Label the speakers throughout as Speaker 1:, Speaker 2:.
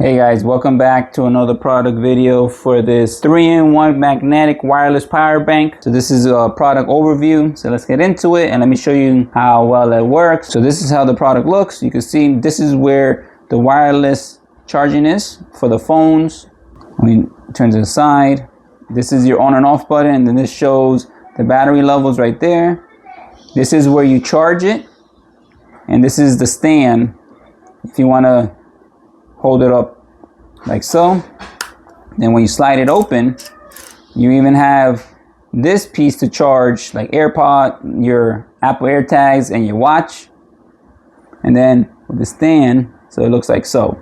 Speaker 1: Hey guys, welcome back to another product video for this 3-in-1 magnetic wireless power bank. So this is a product overview. So let's get into it and let me show you how well it works. So this is how the product looks. You can see this is where the wireless charging is for the phones. Let me turn to the side. This is your on and off button, and then this shows the battery levels right there. This is where you charge it, and this is the stand if you want to hold it up like so. Then when you slide it open, you even have this piece to charge like AirPod, your Apple AirTags, and your watch. And then with the stand, so it looks like so.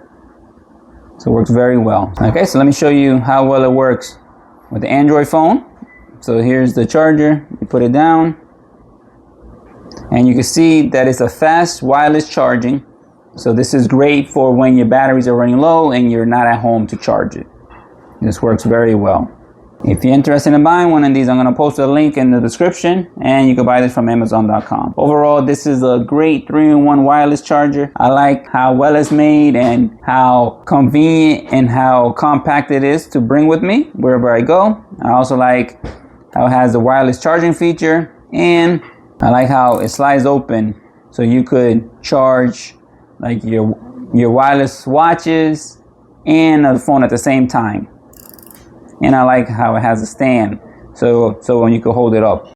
Speaker 1: So it works very well. Okay, so let me show you how well it works with the Android phone. So here's the charger. You put it down, and you can see that it's a fast wireless charging. So this is great for when your batteries are running low and you're not at home to charge it. This works very well. If you're interested in buying one of these, I'm going to post a link in the description, and you can buy this from Amazon.com. Overall, this is a great 3-in-1 wireless charger. I like how well it's made and how convenient and how compact it is to bring with me wherever I go. I also like how it has the wireless charging feature, and I like how it slides open so you could charge like your wireless watches and the phone at the same time. And I like how it has a stand, so when you can hold it up.